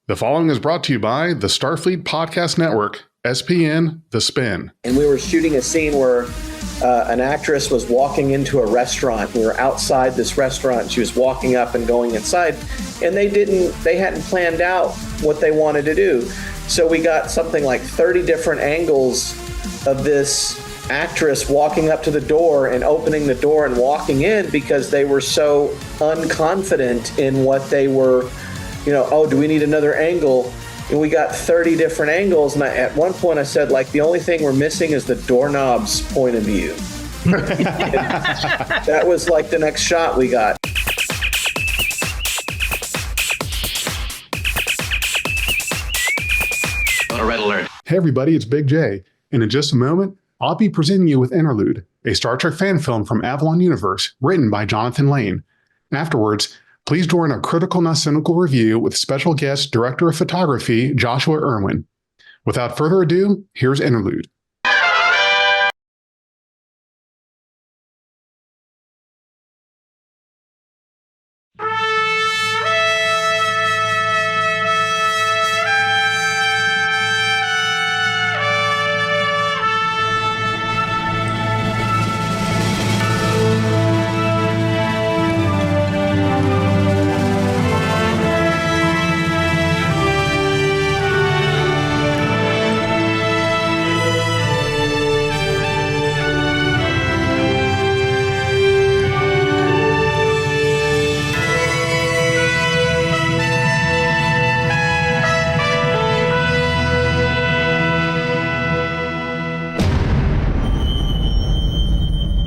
The following is brought to you by the Starfleet Podcast Network, SPN, The Spin. And we were shooting a scene where an actress was walking into a restaurant. We were outside this restaurant. She was walking up and going inside, and they hadn't planned out what they wanted to do. So we got something like 30 different angles of this actress walking up to the door and opening the door and walking in because they were so unconfident in what they were, do we need another angle? And we got 30 different angles. And at one point I said, the only thing we're missing is the doorknob's point of view. That was the next shot we got. On a red alert. Hey everybody, it's Big J. And in just a moment, I'll be presenting you with Interlude, a Star Trek fan film from Avalon Universe, written by Jonathan Lane. Afterwards, please join our Critical-not-Cynical review with special guest Director of Photography Joshua Irwin. Without further ado, here's Interlude.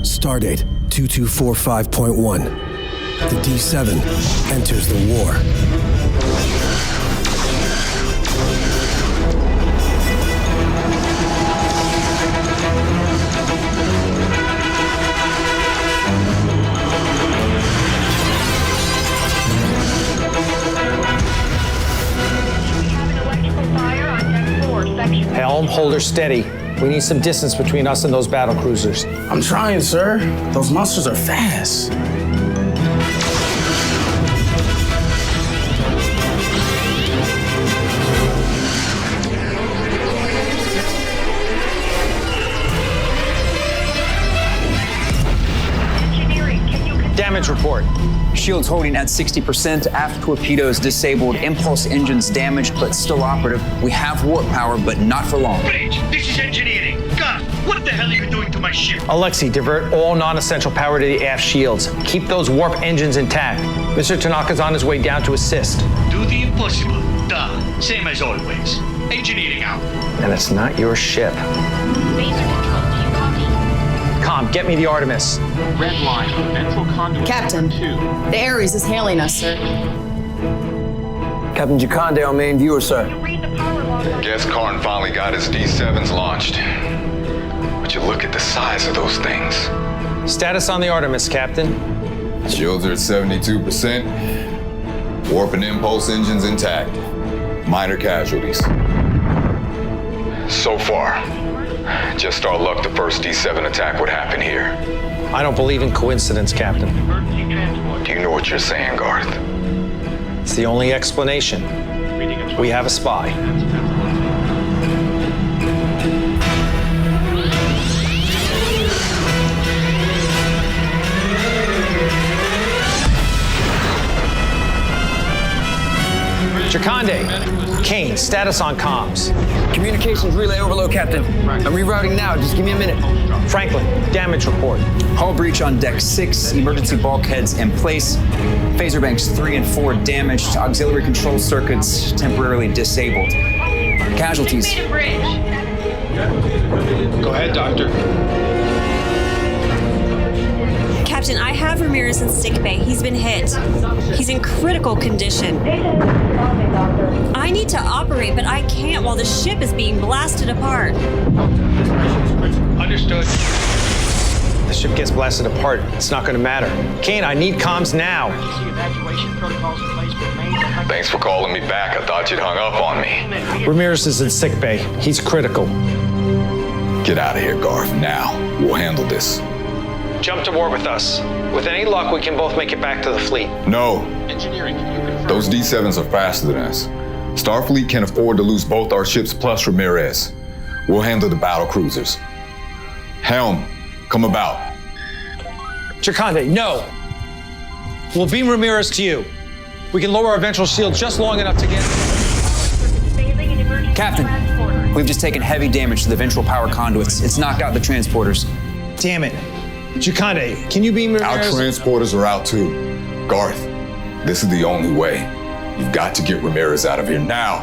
Stardate 2245.1. The D7 enters the war. Helm, hold her steady. We need some distance between us and those battle cruisers. I'm trying, sir. Those monsters are fast. Damage report. Shields holding at 60%, aft torpedoes disabled, impulse engines damaged but still operative. We have warp power, but not for long. Bridge, this is engineering. Garth, what the hell are you doing to my ship? Alexi, divert all non-essential power to the aft shields. Keep those warp engines intact. Mr. Tanaka's on his way down to assist. Do the impossible. Duh, same as always. Engineering out. And it's not your ship. Phaser control, do you copy? Com, get me the Artemis. Red line, ventral conduit. Captain, the Ares is hailing us, sir. Captain Jakande on main viewer, sir. Guess Karn finally got his D7s launched. But you look at the size of those things. Status on the Artemis, Captain. Shields are at 72%. Warp and impulse engines intact. Minor casualties. So far, just our luck the first D7 attack would happen here. I don't believe in coincidence, Captain. Do you know what you're saying, Garth? It's the only explanation. We have a spy. Jakande, Kane, status on comms. Communications relay overload, Captain. I'm rerouting now. Just give me a minute. Franklin, damage report. Hull breach on deck 6. Emergency bulkheads in place. Phaser banks 3 and 4 damaged. Auxiliary control circuits temporarily disabled. Casualties. Go ahead, Doctor. Captain, I have Ramirez in sickbay. He's been hit. He's in critical condition. I need to operate, but I can't while the ship is being blasted apart. Understood. The ship gets blasted apart. It's not going to matter. Kane, I need comms now. Thanks for calling me back. I thought you'd hung up on me. Ramirez is in sickbay. He's critical. Get out of here, Garth, now. We'll handle this. Jump to war with us. With any luck, we can both make it back to the fleet. No. Those D7s are faster than us. Starfleet can afford to lose both our ships plus Ramirez. We'll handle the battle cruisers. Helm, come about. Chakande, no. We'll beam Ramirez to you. We can lower our ventral shield just long enough to get... Captain, we've just taken heavy damage to the ventral power conduits. It's knocked out the transporters. Damn it. Chakande, can you beam Ramirez? Our transporters are out too. Garth, this is the only way. You've got to get Ramirez out of here now.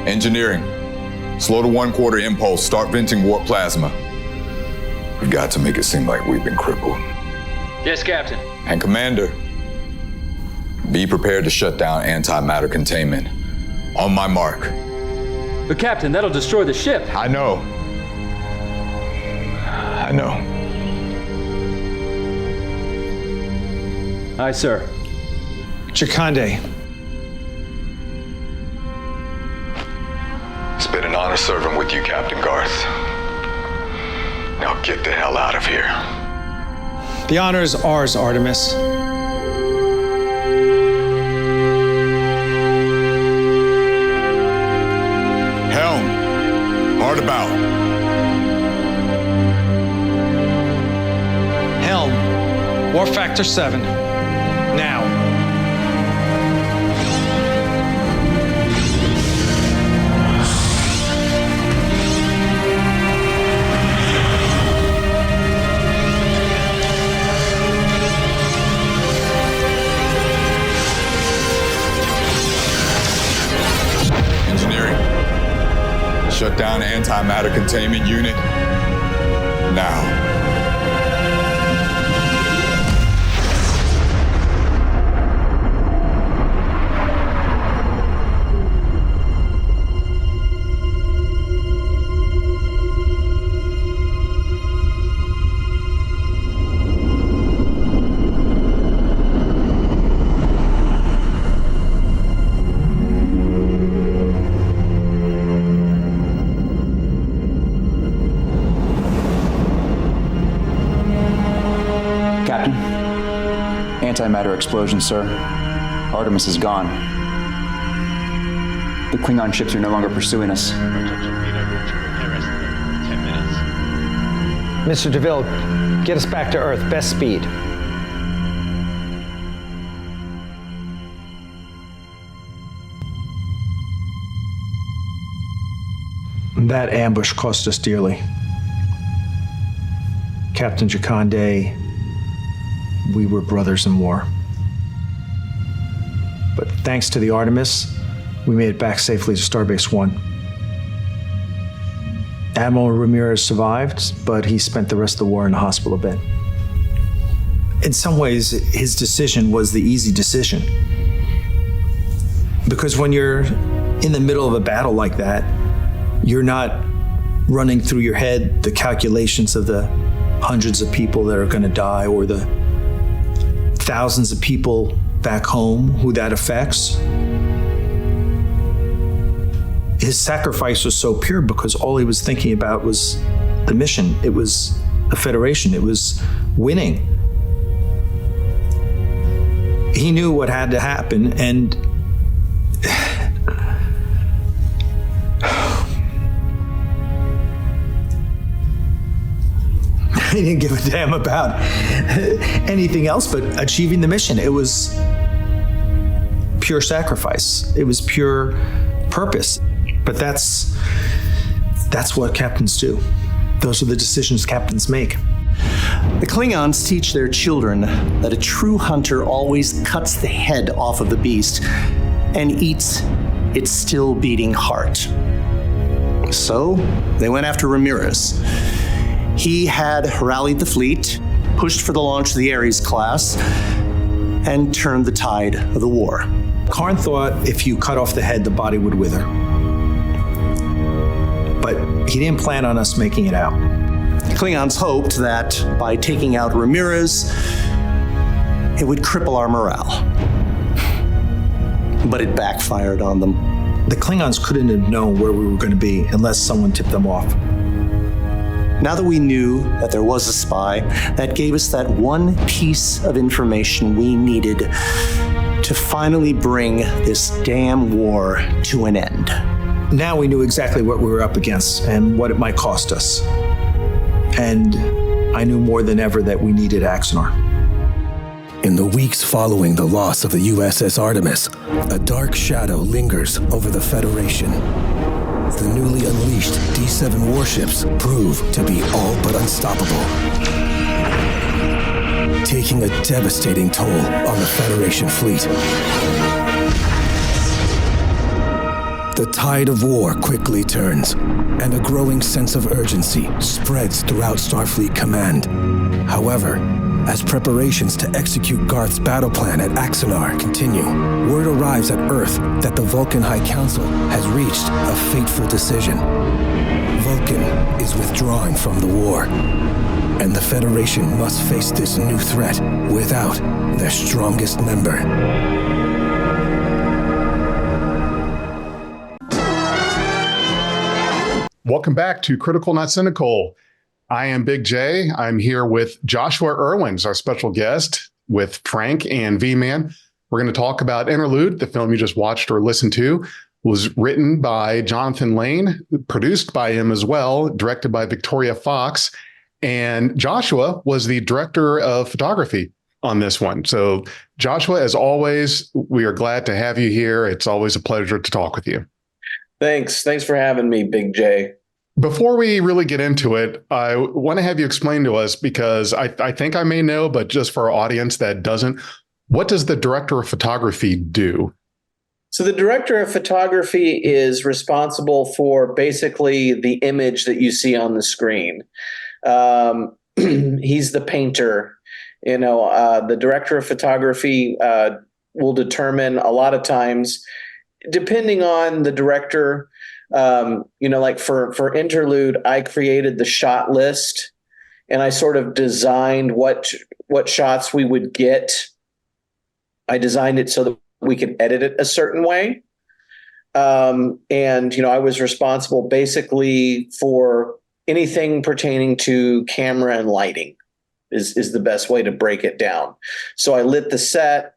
Engineering, slow to 1/4 impulse, start venting warp plasma. We've got to make it seem like we've been crippled. Yes, Captain. And Commander, be prepared to shut down antimatter containment. On my mark. But Captain, that'll destroy the ship. I know. Aye, sir. Chakande. It's been an honor serving with you, Captain Garth. Now get the hell out of here. The honor is ours, Artemis. Helm, hard about. Helm, warp factor 7. Now. Engineering, shut down antimatter containment unit now. Antimatter explosion, sir. Artemis is gone. The Klingon ships are no longer pursuing us. Mr. DeVille, get us back to Earth. Best speed. That ambush cost us dearly. Captain Chakande, we were brothers in war. But thanks to the Artemis, we made it back safely to Starbase 1. Admiral Ramirez survived, but he spent the rest of the war in the hospital bed. In some ways, his decision was the easy decision. Because when you're in the middle of a battle like that, you're not running through your head the calculations of the hundreds of people that are going to die or the thousands of people back home who that affects. His sacrifice was so pure because all he was thinking about was the mission. It was the Federation. It was winning. He knew what had to happen, and he didn't give a damn about anything else but achieving the mission. It was pure sacrifice. It was pure purpose. But that's what captains do. Those are the decisions captains make. The Klingons teach their children that a true hunter always cuts the head off of the beast and eats its still beating heart. So they went after Ramirez. He had rallied the fleet, pushed for the launch of the Ares class, and turned the tide of the war. Karn thought if you cut off the head, the body would wither. But he didn't plan on us making it out. The Klingons hoped that by taking out Ramirez, it would cripple our morale. But it backfired on them. The Klingons couldn't have known where we were going to be unless someone tipped them off. Now that we knew that there was a spy, that gave us that one piece of information we needed to finally bring this damn war to an end. Now we knew exactly what we were up against and what it might cost us. And I knew more than ever that we needed Axanar. In the weeks following the loss of the USS Artemis, a dark shadow lingers over the Federation. The newly unleashed D7 warships prove to be all but unstoppable, taking a devastating toll on the Federation fleet. The tide of war quickly turns, and a growing sense of urgency spreads throughout Starfleet Command. However, as preparations to execute Garth's battle plan at Axanar continue, word arrives at Earth that the Vulcan High Council has reached a fateful decision. Vulcan is withdrawing from the war, and the Federation must face this new threat without their strongest member. Welcome back to Critical-not-Cynical. I am Big J. I'm here with Joshua Irwin, our special guest, with Frank and V-Man. We're going to talk about Interlude, the film you just watched or listened to. Was written by Jonathan Lane, produced by him as well, directed by Victoria Fox. And Joshua was the director of photography on this one. So Joshua, as always, we are glad to have you here. It's always a pleasure to talk with you. Thanks for having me, Big J. Before we really get into it, I want to have you explain to us, because I think I may know, but just for our audience that doesn't, what does the director of photography do? So the director of photography is responsible for basically the image that you see on the screen. He's the painter. The director of photography will determine a lot of times, depending on the director. Like for Interlude, I created the shot list, and I sort of designed what shots we would get. I designed it so that we could edit it a certain way. I was responsible basically for anything pertaining to camera and lighting is the best way to break it down. So I lit the set,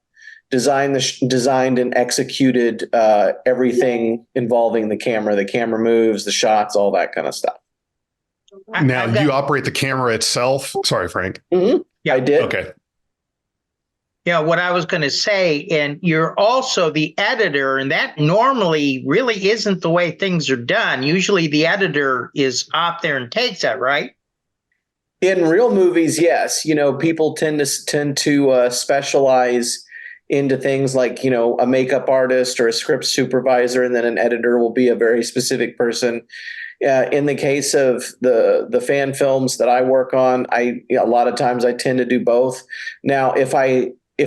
designed and executed everything involving the camera moves, the shots, all that kind of stuff. Now, you operate the camera itself? Sorry, Frank. Mm-hmm. Yeah, I did. Okay. Yeah, what I was going to say, and you're also the editor, and that normally really isn't the way things are done. Usually the editor is out there and takes that, right? In real movies, yes. People tend to specialize into things like, a makeup artist or a script supervisor, and then an editor will be a very specific person. In the case of the fan films that I work on, a lot of times I tend to do both. Now, if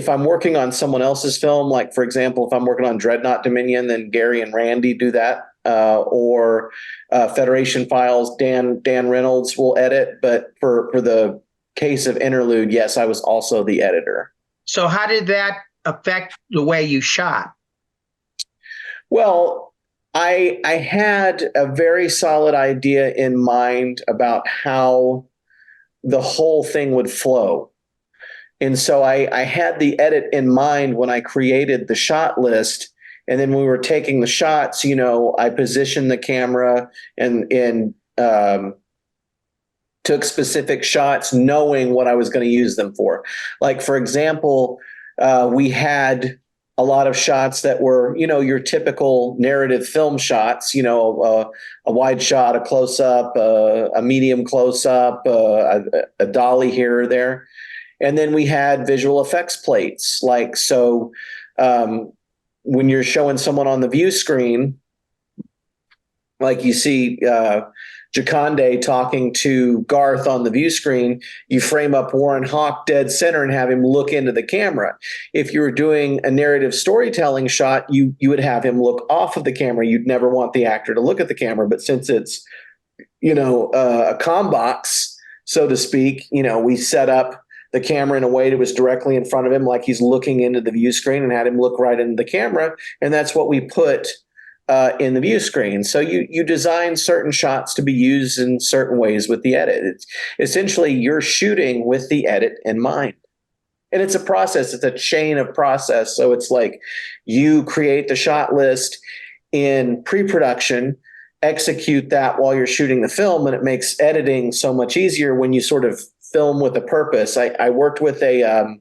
I'm working on someone else's film, like for example, if I'm working on Dreadnought Dominion, then Gary and Randy do that, or Federation Files, Dan Reynolds will edit. But for the case of Interlude, yes, I was also the editor. So how did that affect the way you shot? Well, I had a very solid idea in mind about how the whole thing would flow. And so I had the edit in mind when I created the shot list. And then when we were taking the shots, I positioned the camera and took specific shots knowing what I was going to use them for. Like, for example, we had a lot of shots that were, your typical narrative film shots, a wide shot, a close-up, a medium close-up, a dolly here or there. And then we had visual effects plates. Like, so when you're showing someone on the view screen, like you see Jaconde talking to Garth on the view screen, you frame up Warren Hawk dead center and have him look into the camera. If you were doing a narrative storytelling shot, you would have him look off of the camera. You'd never want the actor to look at the camera. But since it's, a comm box, so to speak, we set up the camera in a way that was directly in front of him, like he's looking into the view screen, and had him look right into the camera. And that's what we put in the view screen. So you design certain shots to be used in certain ways with the edit. It's essentially you're shooting with the edit in mind. And it's a process. It's a chain of process. So it's like you create the shot list in pre-production, execute that while you're shooting the film, and it makes editing so much easier when you sort of film with a purpose. I worked with a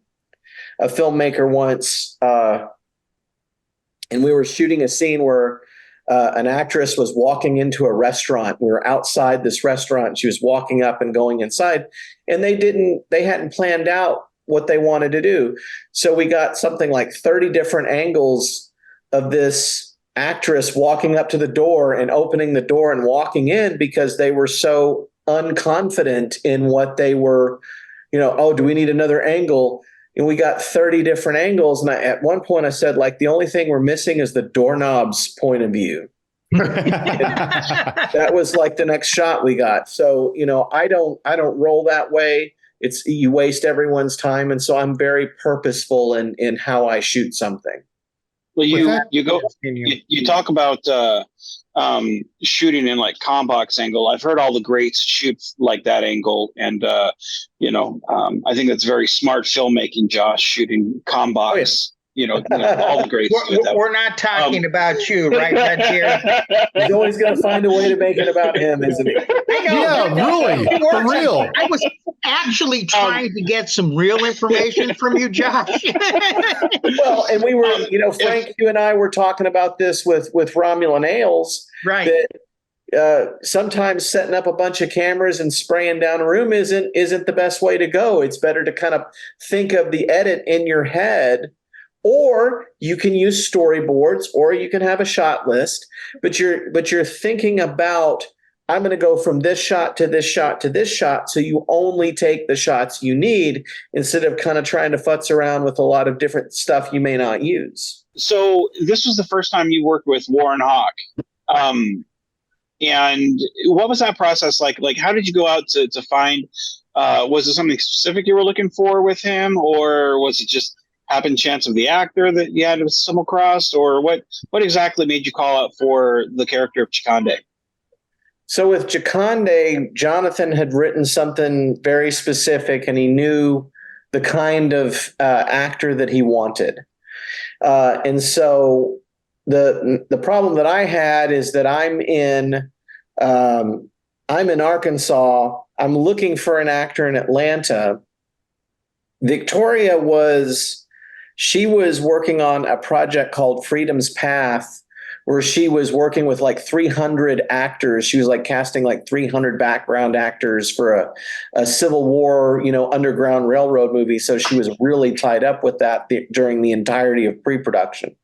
filmmaker once, and we were shooting a scene where an actress was walking into a restaurant. We were outside this restaurant. She was walking up and going inside, and they hadn't planned out what they wanted to do. So we got something like 30 different angles of this actress walking up to the door and opening the door and walking in, because they were so unconfident in what they were, oh, do we need another angle? And we got 30 different angles. And at one point I said, like, the only thing we're missing is the doorknob's point of view. That was like the next shot we got. So, I don't roll that way. You waste everyone's time. And so I'm very purposeful in how I shoot something. Well, you talk about shooting in like combox angle. I've heard all the greats shoot like that angle. And, I think that's very smart filmmaking, Josh, shooting combox. Oh, yeah. All the greats. We're not talking about you, right, Jerry? He's always going to find a way to make it about him, isn't he? Yeah, really, for real. I was actually trying to get some real information from you, Josh. Well, and we were, Frank, you and I were talking about this with Romulan Ailes, right? That sometimes setting up a bunch of cameras and spraying down a room isn't the best way to go. It's better to kind of think of the edit in your head. Or you can use storyboards, or you can have a shot list, but you're thinking about, I'm going to go from this shot to this shot to this shot. So you only take the shots you need instead of kind of trying to futz around with a lot of different stuff you may not use. So this was the first time you worked with Warren Hawk. And what was that process like? Like, how did you go out to find, was it something specific you were looking for with him, or was it just happen chance of the actor that you had to stumble across, or what exactly made you call out for the character of Chakande? So with Chakande, Jonathan had written something very specific, and he knew the kind of actor that he wanted. And so the problem that I had is that I'm in Arkansas. I'm looking for an actor in Atlanta. Victoria was working on a project called Freedom's Path, where she was working with like 300 actors. She was like casting like 300 background actors for a Civil War, Underground Railroad movie. So she was really tied up with that during the entirety of pre-production.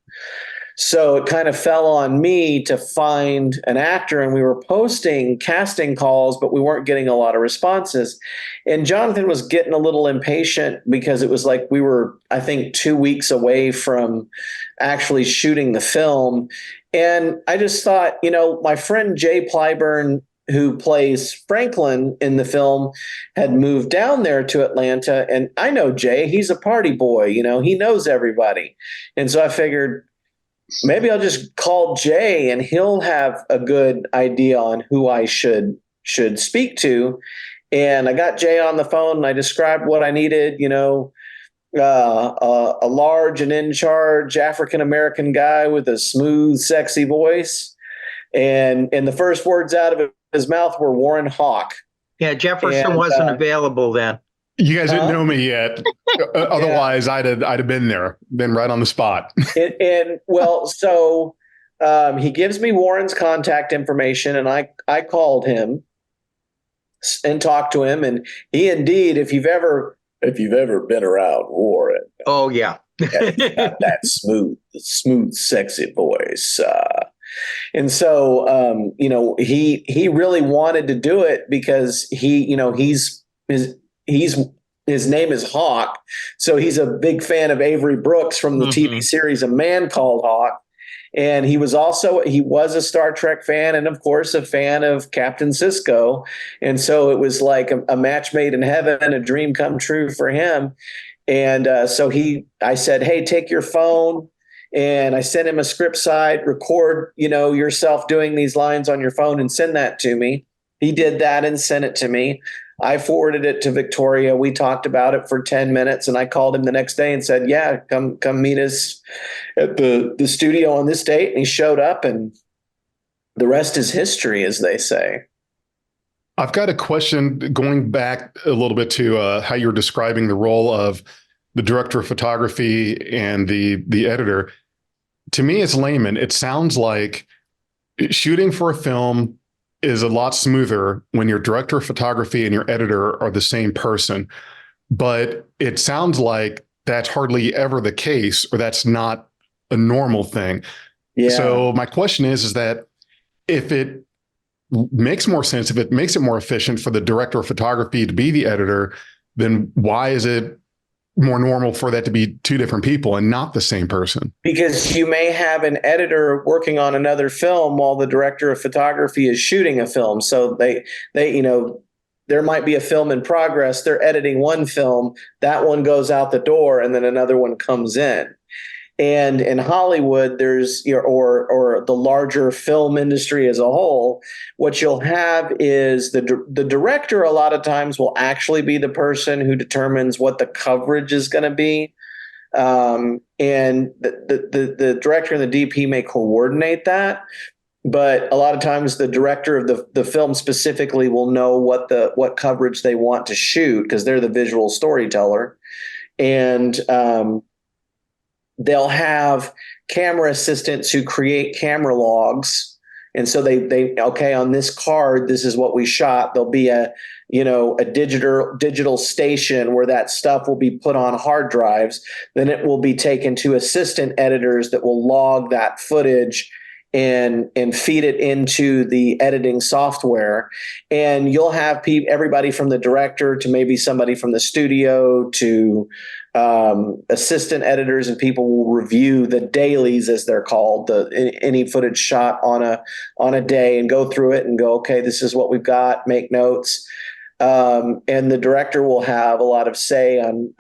So it kind of fell on me to find an actor, and we were posting casting calls, but we weren't getting a lot of responses. And Jonathan was getting a little impatient because it was like we were, I think, 2 weeks away from actually shooting the film. And I just thought, my friend Jay Plyburn, who plays Franklin in the film, had moved down there to Atlanta. And I know Jay, he's a party boy, he knows everybody. And so I figured, maybe I'll just call Jay and he'll have a good idea on who I should speak to. And I got Jay on the phone and I described what I needed, a large and in charge African-American guy with a smooth, sexy voice. And the first words out of his mouth were Warren Hawk. Yeah, Jefferson wasn't available then. You guys didn't know me yet. Otherwise, I'd have been there, been right on the spot. So he gives me Warren's contact information, and I called him and talked to him, and he indeed, if you've ever been around Warren, oh yeah, he's got that smooth, sexy voice. And so he really wanted to do it because his name is Hawk. So he's a big fan of Avery Brooks from the TV series A Man Called Hawk. And he was a Star Trek fan, and of course a fan of Captain Sisko. And so it was like a match made in heaven, a dream come true for him. And so I said, hey, take your phone. And I sent him a script side, record, yourself doing these lines on your phone and send that to me. He did that and sent it to me. I forwarded it to Victoria. We talked about it for 10 minutes, and I called him the next day and said, yeah, come meet us at the studio on this date. And he showed up, and the rest is history, as they say. I've got a question going back a little bit to how you're describing the role of the director of photography and the editor. To me, as layman, it sounds like shooting for a film is a lot smoother when your director of photography and your editor are the same person. But it sounds like that's hardly ever the case, or that's not a normal thing. Yeah. So my question is that if it makes more sense, if it makes it more efficient for the director of photography to be the editor, then why is it more normal for that to be two different people and not the same person? Because you may have an editor working on another film while the director of photography is shooting a film. So they there might be a film in progress. They're editing one film, that one goes out the door, and then another one comes in. And in Hollywood, there's or the larger film industry as a whole, what you'll have is the director a lot of times will actually be the person who determines what the coverage is going to be. And the director and the DP may coordinate that. But a lot of times the director of the film specifically will know what coverage they want to shoot, because they're the visual storyteller. And they'll have camera assistants who create camera logs. And so they okay, on this card, this is what we shot. There'll be a digital station where that stuff will be put on hard drives. Then it will be taken to assistant editors that will log that footage and feed it into the editing software. And you'll have everybody from the director to maybe somebody from the studio to assistant editors, and people will review the dailies, as they're called, any footage shot on a day, and go through it and go, okay, this is what we've got, make notes. And the director will have a lot of say on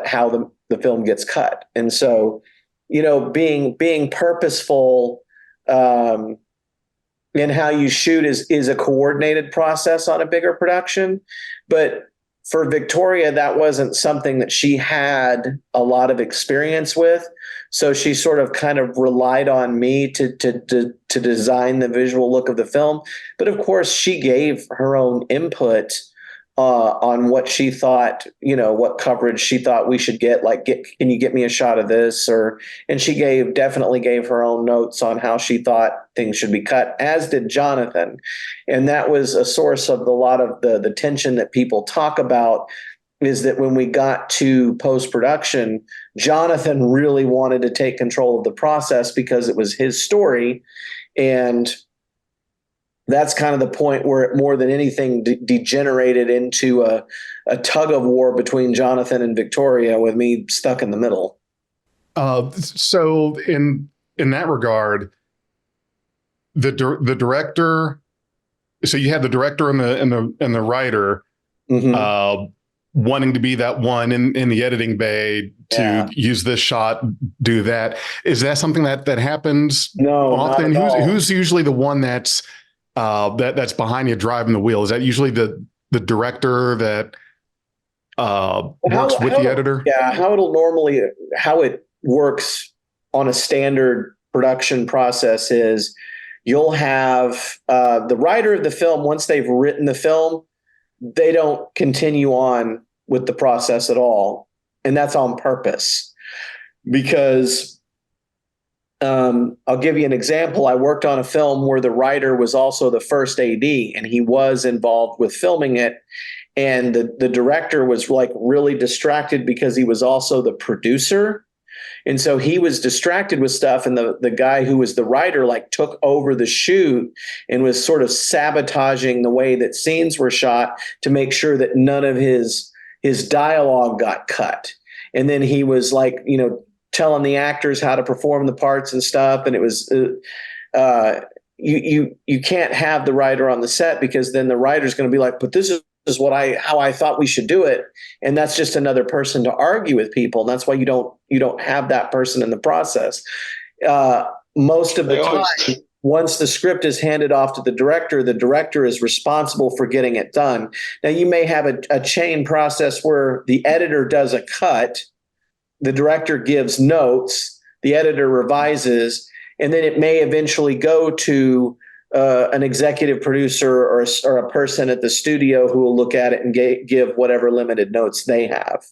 how the film gets cut. And so, being purposeful in how you shoot is a coordinated process on a bigger production. But for Victoria, that wasn't something that she had a lot of experience with. So she sort of kind of relied on me to design the visual look of the film. But of course, she gave her own input on what she thought, what coverage she thought we should get. Like, can you get me a shot of this? And she definitely gave her own notes on how she thought things should be cut, as did Jonathan. And that was a source of a lot of the tension that people talk about, is that when we got to post-production, Jonathan really wanted to take control of the process because it was his story. And that's kind of the point where it more than anything degenerated into a tug of war between Jonathan and Victoria, with me stuck in the middle. So in that regard, the director, so you had the director and the writer wanting to be that one in the editing bay to use this shot, do that. Is that something that happens often? Not at all. Who's usually the one that's behind you driving the wheel? Is that usually the director that works with the editor? Yeah, how it works on a standard production process is you'll have the writer of the film, once they've written the film, they don't continue on with the process at all. And that's on purpose, because I'll give you an example. I worked on a film where the writer was also the first AD, and he was involved with filming it. And the director was like really distracted because he was also the producer. And so he was distracted with stuff. And the guy who was the writer took over the shoot and was sort of sabotaging the way that scenes were shot to make sure that none of his dialogue got cut. And then he was telling the actors how to perform the parts and stuff. And it was, you can't have the writer on the set, because then the writer's going to be like, but this is how I thought we should do it. And that's just another person to argue with people. And that's why you don't have that person in the process. Most of the time, once the script is handed off to the director is responsible for getting it done. Now, you may have a chain process where the editor does a cut, the director gives notes, the editor revises, and then it may eventually go to an executive producer or a person at the studio who will look at it and give whatever limited notes they have.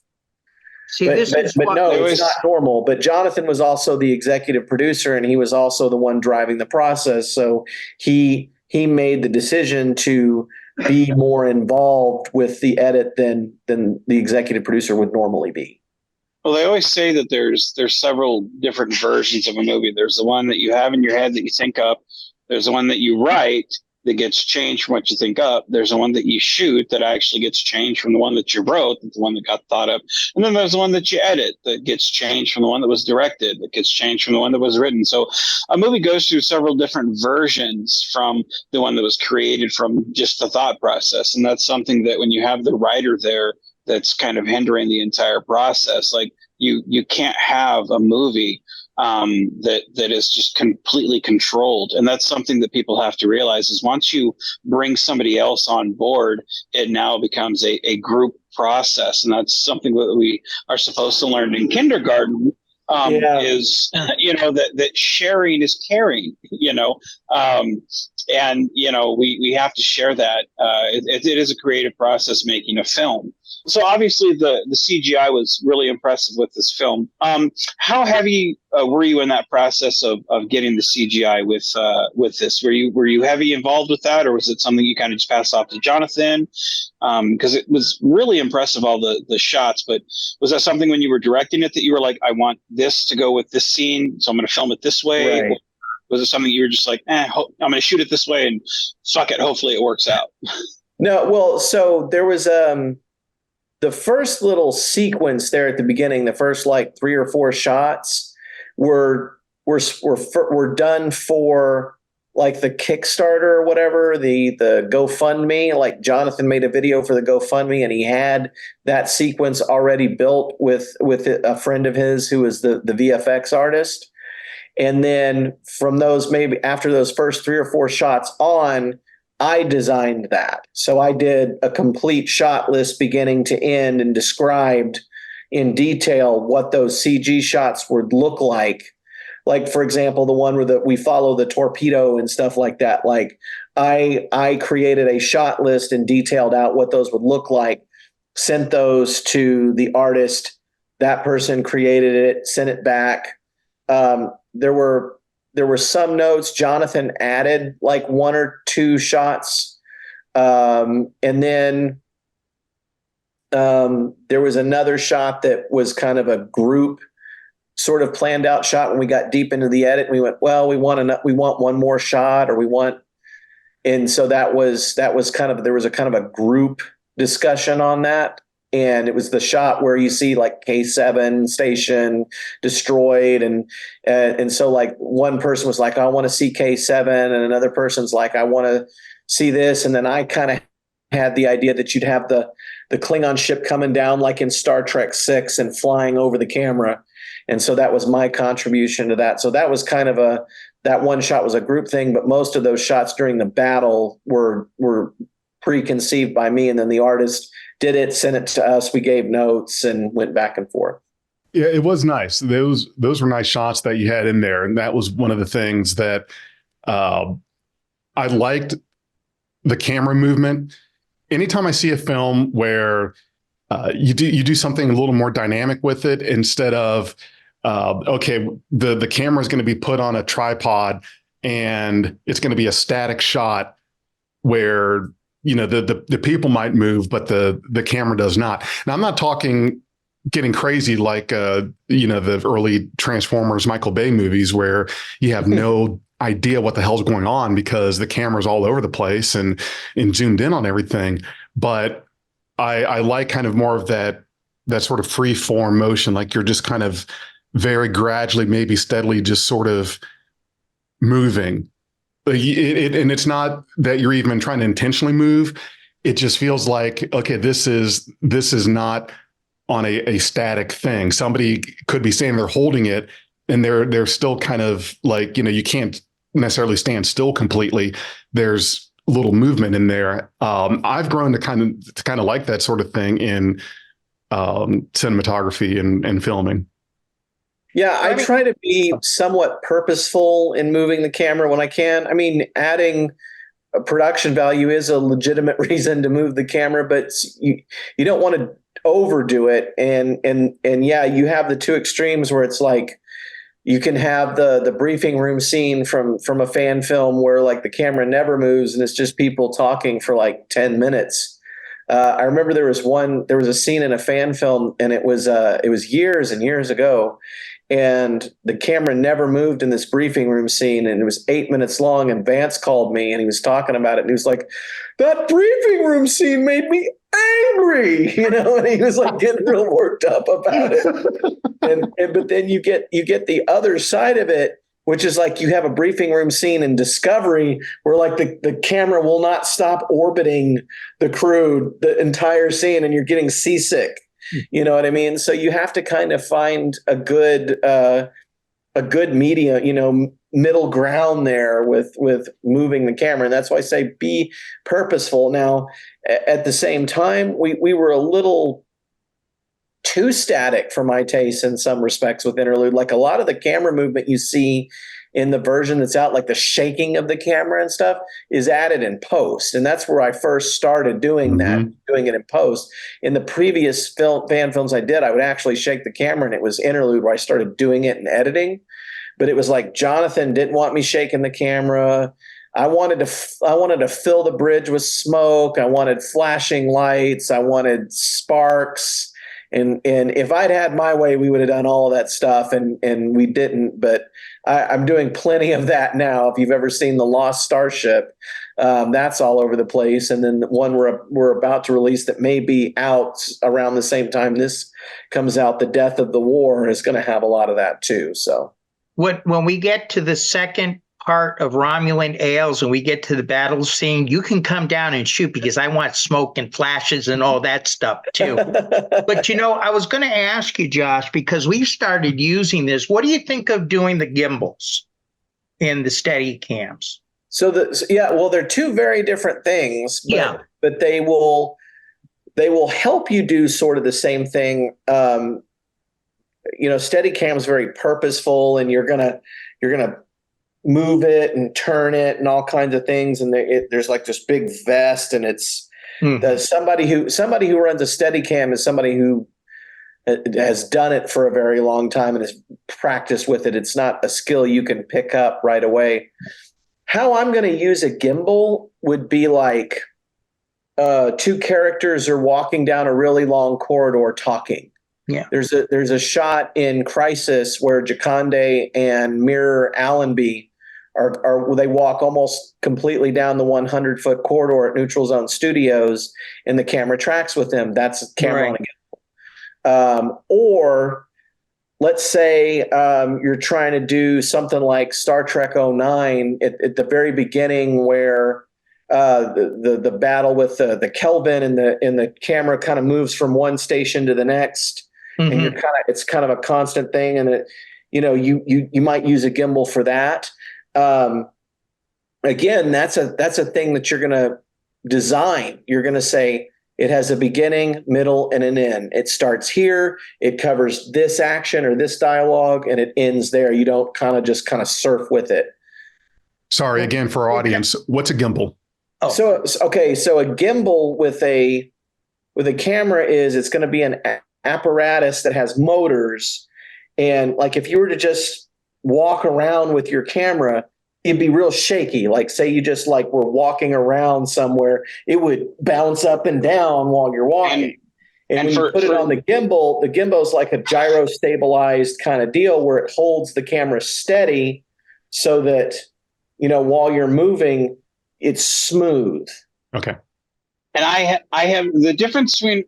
See, but no, it's not normal. But Jonathan was also the executive producer, and he was also the one driving the process. So he made the decision to be more involved with the edit than the executive producer would normally be. Well, they always say that there's several different versions of a movie. There's the one that you have in your head that you think up. There's the one that you write that gets changed from what you think up. There's the one that you shoot that actually gets changed from the one that you wrote, the one that got thought up. And then there's the one that you edit that gets changed from the one that was directed, that gets changed from the one that was written. So a movie goes through several different versions from the one that was created from just the thought process. And that's something that when you have the writer there, that's kind of hindering the entire process. Like you can't have a movie that is just completely controlled. And that's something that people have to realize is once you bring somebody else on board, it now becomes a group process. And that's something that we are supposed to learn in kindergarten. Is, that sharing is caring, and, we have to share that. It is a creative process making a film. So obviously the CGI was really impressive with this film. How heavy were you in that process of getting the CGI with this? Were you heavy involved with that, or was it something you kind of just passed off to Jonathan? Because it was really impressive, all the shots. But was that something when you were directing it that you were like, I want this to go with this scene, so I'm going to film it this way? Right. Was it something you were just like, I'm going to shoot it this way and suck it, hopefully it works out? No, well, so there was the first little sequence there at the beginning, the first like 3 or 4 shots were done for like the Kickstarter or whatever, the GoFundMe. Like Jonathan made a video for the GoFundMe, and he had that sequence already built with a friend of his who is the VFX artist. And then from those, maybe after those first 3 or 4 shots on, I designed that. So I did a complete shot list beginning to end and described in detail what those CG shots would look like. Like, for example, the one where we follow the torpedo and stuff like that. Like I created a shot list and detailed out what those would look like, sent those to the artist. That person created it, sent it back. There were some notes. Jonathan added like 1 or 2 shots. And then there was another shot that was kind of a group sort of planned out shot when we got deep into the edit. We went, well, we want one more shot, and so that was kind of, there was a kind of a group discussion on that. And it was the shot where you see like K7 station destroyed. And so like one person was like, I want to see K7. And another person's like, I want to see this. And then I kind of had the idea that you'd have the Klingon ship coming down like in Star Trek 6 and flying over the camera. And so that was my contribution to that. So that was kind of that one shot was a group thing, but most of those shots during the battle were preconceived by me. And then the artist did it, sent it to us. We gave notes and went back and forth. Yeah, it was nice. Those were nice shots that you had in there. And that was one of the things that I liked, the camera movement. Anytime I see a film where you do something a little more dynamic with it, instead of, the camera is going to be put on a tripod and it's going to be a static shot where the people might move, but the camera does not. Now, I'm not talking getting crazy like the early Transformers Michael Bay movies where you have no idea what the hell's going on because the camera's all over the place and zoomed in on everything. But I like kind of more of that sort of free form motion, like you're just kind of very gradually, maybe steadily, just sort of moving. And it's not that you're even trying to intentionally move. It just feels like, okay, this is not on a static thing. Somebody could be saying they're holding it and they're still kind of like, you can't necessarily stand still completely. There's little movement in there. I've grown to kind of like that sort of thing in cinematography and filming. Yeah, I try to be somewhat purposeful in moving the camera when I can. I mean, adding a production value is a legitimate reason to move the camera, but you don't want to overdo it. And yeah, you have the two extremes where it's like you can have the briefing room scene from a fan film where like the camera never moves and it's just people talking for like 10 minutes. I remember there was a scene in a fan film, and it was years and years ago, and the camera never moved in this briefing room scene, and it was 8 minutes long, and Vance called me and he was talking about it, and he was like, that briefing room scene made me angry, and he was like getting real worked up about it. But then you get the other side of it, which is like you have a briefing room scene in Discovery where like the camera will not stop orbiting the crew the entire scene, and you're getting seasick. You know what I mean? So you have to kind of find a good media, middle ground there with moving the camera. And that's why I say be purposeful. Now, at the same time, we were a little too static for my taste in some respects with Interlude. Like a lot of the camera movement you see in the version that's out, like the shaking of the camera and stuff, is added in post. And that's where I first started doing that, doing it in post. In the previous fan films I did, I would actually shake the camera, and it was Interlude where I started doing it in editing. But it was like Jonathan didn't want me shaking the camera. I wanted to fill the bridge with smoke. I wanted flashing lights. I wanted sparks. And if I'd had my way, we would have done all of that stuff, and we didn't. But I'm doing plenty of that now. If you've ever seen The Lost Starship, that's all over the place. And then the one we're about to release that may be out around the same time this comes out, The Death of the War, is going to have a lot of that too. So when we get to the second part of Romulan Ales and we get to the battle scene, you can come down and shoot, because I want smoke and flashes and all that stuff too. But I was going to ask you, Josh, because we've started using this. What do you think of doing the gimbals in the steady cams? So they're two very different things, but they will help you do sort of the same thing. Steadicam is very purposeful, and you're gonna move it and turn it and all kinds of things. And there's like this big vest, and it's somebody who runs a Steadicam is somebody who has done it for a very long time and has practiced with it. It's not a skill you can pick up right away. How I'm going to use a gimbal would be like two characters are walking down a really long corridor talking. Yeah. There's a shot in Crisis where Jakande and Mirror Allenby they walk almost completely down the 100-foot corridor at Neutral Zone Studios, and the camera tracks with them. That's a camera on a gimbal. Or let's say you're trying to do something like Star Trek 09 at the very beginning, where the battle with the Kelvin and the camera kind of moves from one station to the next. And it's kind of a constant thing, and you might use a gimbal for that. Again, that's a thing that you're going to design. You're going to say it has a beginning, middle, and an end. It starts here, it covers this action or this dialogue, and it ends there. You don't kind of surf with it. Sorry again for our audience. What's a gimbal? Oh. So a gimbal with a camera it's going to be an apparatus that has motors, and like if you were to just walk around with your camera, it'd be real shaky. Like say you just like were walking around somewhere, it would bounce up and down while you're walking. And when you put it on the gimbal is like a gyro stabilized kind of deal where it holds the camera steady so that while you're moving, it's smooth. Okay. And I have the difference between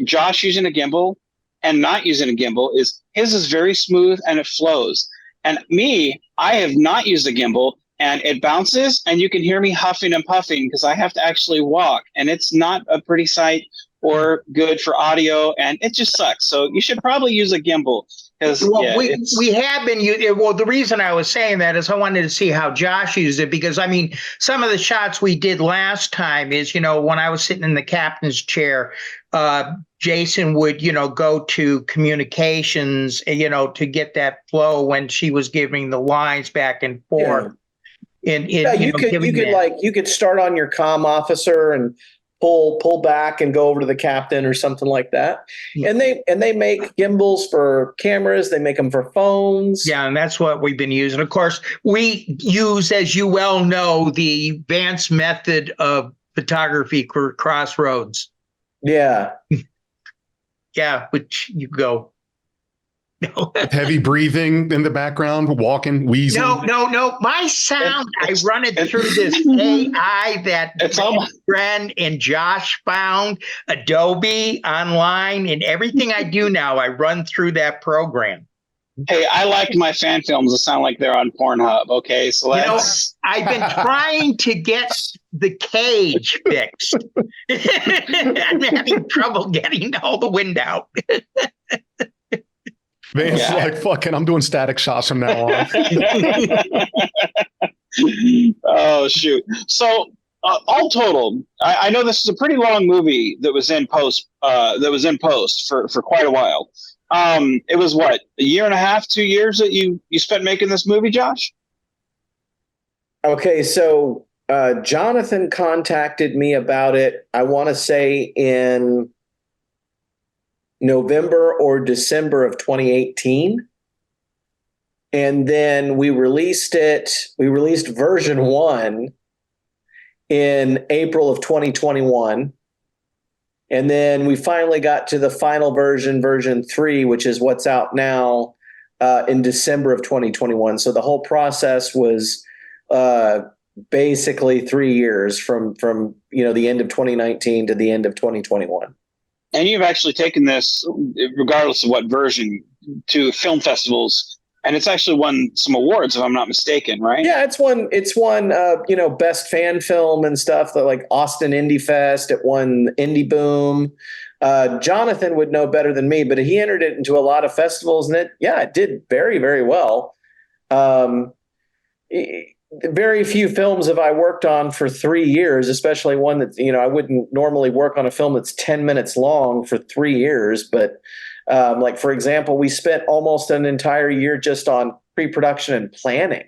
Josh using a gimbal and not using a gimbal is his is very smooth and it flows. And me, I have not used a gimbal and it bounces and you can hear me huffing and puffing because I have to actually walk. And it's not a pretty sight or good for audio, and it just sucks. So you should probably use a gimbal. We have been using. Well, the reason I was saying that is I wanted to see how Josh used it, because I mean, some of the shots we did last time is, when I was sitting in the captain's chair, Jason would, go to communications, to get that flow when she was giving the lines back and forth. Yeah. You could start on your comm officer and pull back and go over to the captain or something like that. And they make gimbals for cameras. They make them for phones. Yeah, and that's what we've been using. Of course, we use, as you well know, the advanced method of photography for Crossroads. Yeah. Yeah, which you go. No. Heavy breathing in the background, walking, wheezing. No. My sound, I run it through this AI that my friend and Josh found, Adobe online, and everything I do now, I run through that program. Hey, I like my fan films to sound like they're on Pornhub. Okay, so I've been trying to get the cage fixed. I'm having trouble getting all the wind out. Van's like, fucking, I'm doing static shots from now on. Oh, shoot. So all total, I know this is a pretty long movie that was in post for quite a while. It was what, a year and a half, 2 years that you spent making this movie, Josh? Okay, so Jonathan contacted me about it, I want to say in November or December of 2018. And then we released version 1 in April of 2021. And then we finally got to the final version 3, which is what's out now, in December of 2021. So the whole process was basically 3 years from the end of 2019 to the end of 2021. And you've actually taken this, regardless of what version, to film festivals, and it's actually won some awards, if I'm not mistaken, right? Yeah, it's won best fan film and stuff, like Austin Indie Fest. It won Indie Boom. Jonathan would know better than me, but he entered it into a lot of festivals, and it did very, very well. Very few films have I worked on for 3 years, especially one that, I wouldn't normally work on a film that's 10 minutes long for 3 years. But like, for example, we spent almost an entire year just on pre-production and planning.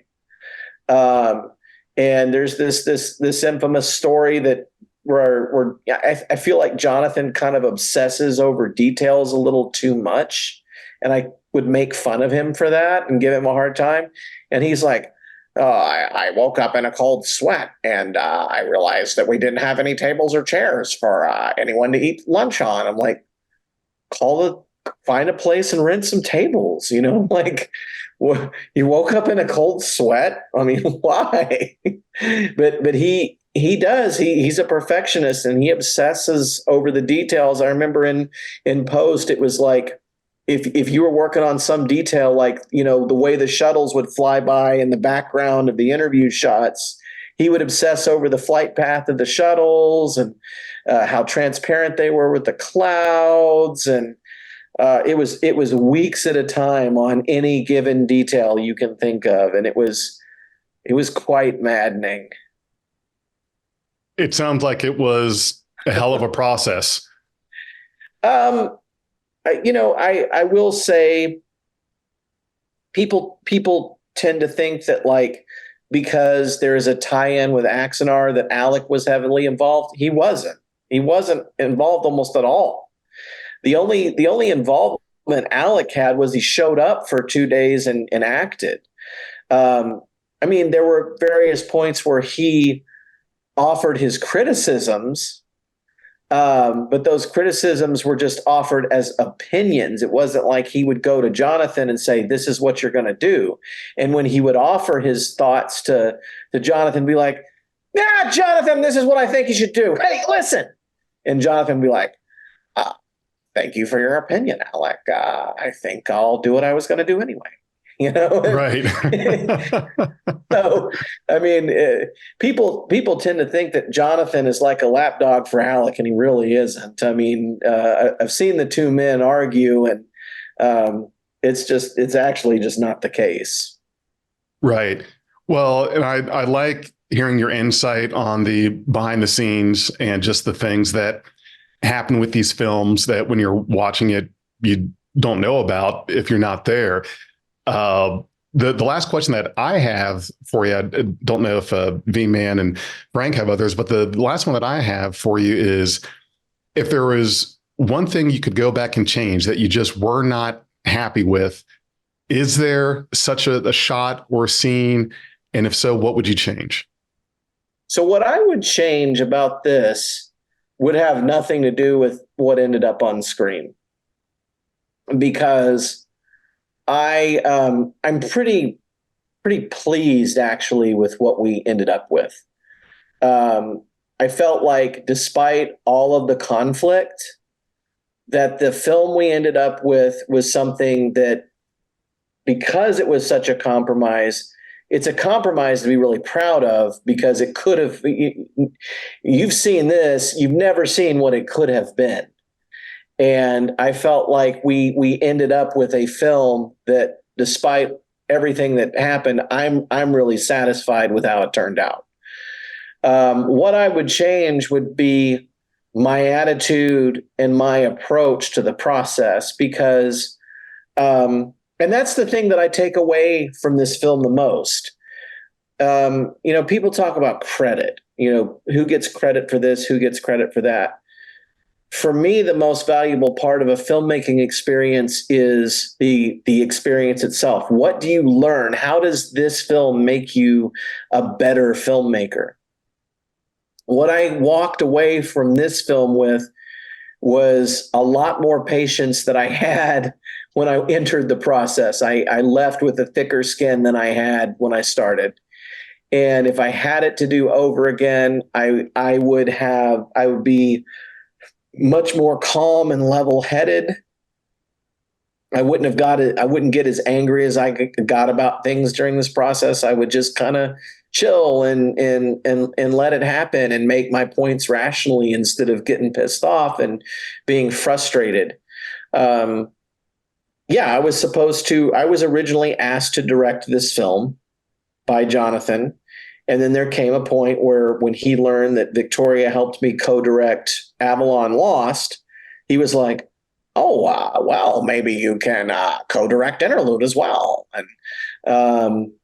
And there's this infamous story that where I feel like Jonathan kind of obsesses over details a little too much. And I would make fun of him for that and give him a hard time. And he's like, I woke up in a cold sweat, and I realized that we didn't have any tables or chairs for anyone to eat lunch on. I'm like, find a place and rent some tables, like, you woke up in a cold sweat. I mean, why? but he does. He's a perfectionist, and he obsesses over the details. I remember in post, it was like, if you were working on some detail, like, the way the shuttles would fly by in the background of the interview shots, he would obsess over the flight path of the shuttles and how transparent they were with the clouds. And it was weeks at a time on any given detail you can think of. And it was quite maddening. It sounds like it was a hell of a process. I will say people tend to think that, like, because there is a tie-in with Axanar that Alec was heavily involved. He wasn't involved almost at all. The only involvement Alec had was he showed up for 2 days and acted. I mean, there were various points where he offered his criticisms, but those criticisms were just offered as opinions. It wasn't like he would go to Jonathan and say, this is what you're going to do. And when he would offer his thoughts to Jonathan, be like, yeah, Jonathan, this is what I think you should do. Hey, listen. And Jonathan would be like, thank you for your opinion, Alec. I think I'll do what I was going to do anyway. Right. So, I mean, people tend to think that Jonathan is like a lapdog for Alec, and he really isn't. I mean, I've seen the two men argue, and it's actually just not the case. Right. Well, and I like hearing your insight on the behind the scenes and just the things that happen with these films that when you're watching it, you don't know about if you're not there. The last question that I have for you, I don't know if V-Man and Frank have others, but the last one that I have for you is, if there was one thing you could go back and change that you just were not happy with, is there such a shot or scene? And if so, what would you change? So what I would change about this would have nothing to do with what ended up on screen, because I'm pretty pleased actually with what we ended up with. I felt like despite all of the conflict, that the film we ended up with was something that, because it was such a compromise, it's a compromise to be really proud of, because it could have, you've seen this, you've never seen what it could have been. And I felt like we ended up with a film that, despite everything that happened, I'm really satisfied with how it turned out. What I would change would be my attitude and my approach to the process, because, and that's the thing that I take away from this film the most. People talk about credit, who gets credit for this, who gets credit for that. For me, the most valuable part of a filmmaking experience is the experience itself. What do you learn? How does this film make you a better filmmaker? What I walked away from this film with was a lot more patience than I had when I entered the process. I left with a thicker skin than I had when I started. And if I had it to do over again, I would be much more calm and level-headed. I wouldn't get as angry as I got about things during this process. I would just kind of chill and let it happen and make my points rationally, instead of getting pissed off and being frustrated. I was originally asked to direct this film by Jonathan. And then there came a point where, when he learned that Victoria helped me co-direct Avalon Lost, he was like, "Oh, well, maybe you can co-direct Interlude as well." And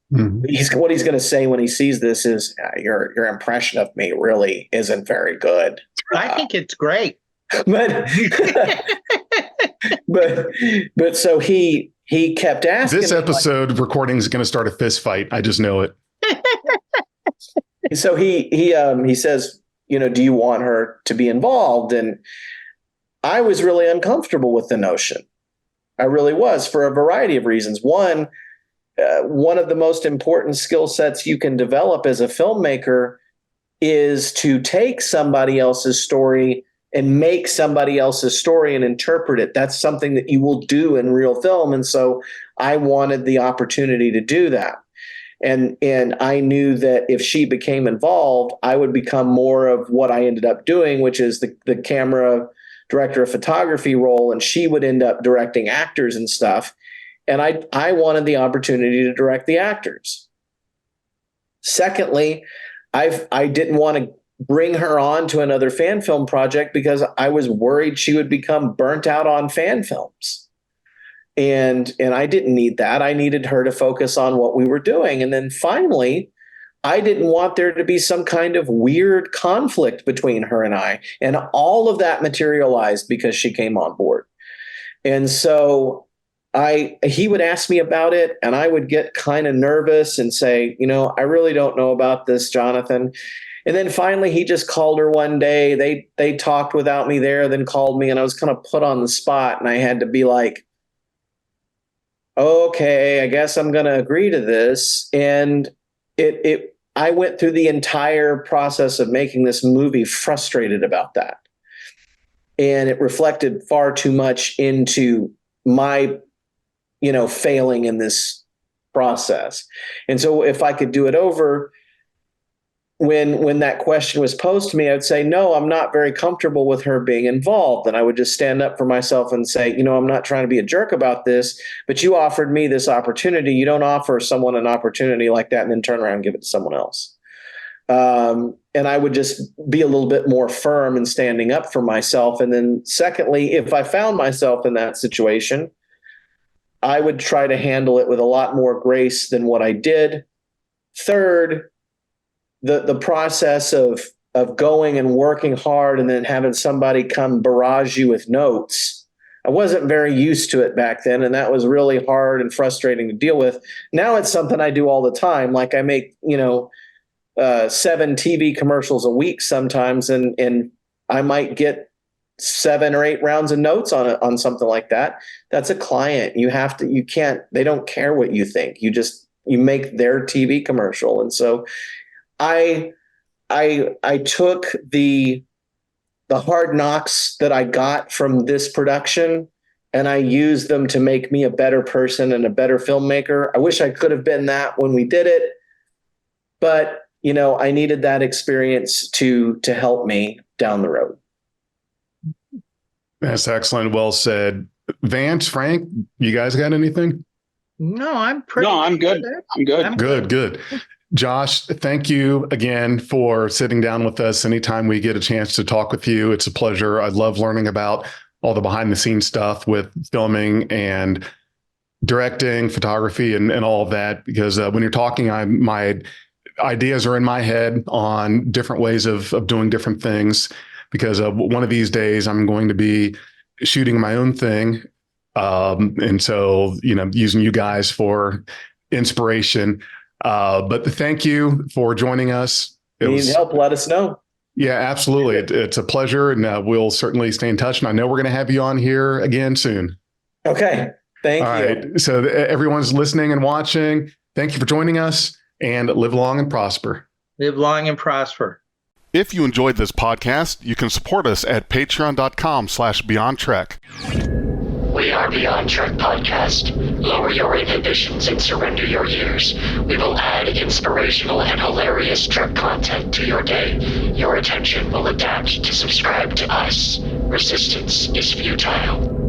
what he's going to say when he sees this is, "Your impression of me really isn't very good." I think it's great. But so he kept asking. This episode recording is going to start a fist fight. I just know it. So he says, "Do you want her to be involved?" And I was really uncomfortable with the notion. I really was, for a variety of reasons. One of the most important skill sets you can develop as a filmmaker is to take somebody else's story and make somebody else's story and interpret it. That's something that you will do in real film. And so I wanted the opportunity to do that. And I knew that if she became involved, I would become more of what I ended up doing, which is the camera director of photography role, and she would end up directing actors and stuff. And I wanted the opportunity to direct the actors. Secondly, I didn't want to bring her on to another fan film project, because I was worried she would become burnt out on fan films. And I didn't need that. I needed her to focus on what we were doing. And then finally, I didn't want there to be some kind of weird conflict between her and I. And all of that materialized because she came on board. And so he would ask me about it, and I would get kind of nervous and say, "I really don't know about this, Jonathan." And then finally, he just called her one day. They talked without me there, then called me, and I was kind of put on the spot, and I had to be like, "Okay, I guess I'm going to agree to this." And I went through the entire process of making this movie frustrated about that. And it reflected far too much into my, failing in this process. And so if I could do it over, when that question was posed to me, I would say, no, I'm not very comfortable with her being involved. And I would just stand up for myself and say, I'm not trying to be a jerk about this, but you offered me this opportunity. You don't offer someone an opportunity like that and then turn around and give it to someone else. And I would just be a little bit more firm in standing up for myself. And then secondly, if I found myself in that situation, I would try to handle it with a lot more grace than what I did. Third, the process of going and working hard and then having somebody come barrage you with notes. I wasn't very used to it back then, and that was really hard and frustrating to deal with. Now it's something I do all the time. Like I make, 7 TV commercials a week sometimes, and I might get 7 or 8 rounds of notes on something like that. That's a client. They don't care what you think. You make their TV commercial. And so I took the hard knocks that I got from this production and I used them to make me a better person and a better filmmaker. I wish I could have been that when we did it, but I needed that experience to help me down the road. That's excellent. Well said. Vance, Frank, you guys got anything? No, I'm good. I'm good. Good. Josh, thank you again for sitting down with us. Anytime we get a chance to talk with you, it's a pleasure. I love learning about all the behind the scenes stuff with filming and directing, photography, and all of that, because when you're talking, my ideas are in my head on different ways of doing different things, because one of these days I'm going to be shooting my own thing. And so, using you guys for inspiration. But thank you for joining us. Need help, let us know. Yeah, absolutely. It's a pleasure, and we'll certainly stay in touch. And I know we're going to have you on here again soon. Okay. Thank you. All right. So everyone's listening and watching, thank you for joining us, and live long and prosper. Live long and prosper. If you enjoyed this podcast, you can support us at patreon.com/BeyondTrek. We are Beyond Trek Podcast. Lower your inhibitions and surrender your ears. We will add inspirational and hilarious Trek content to your day. Your attention will adapt to subscribe to us. Resistance is futile.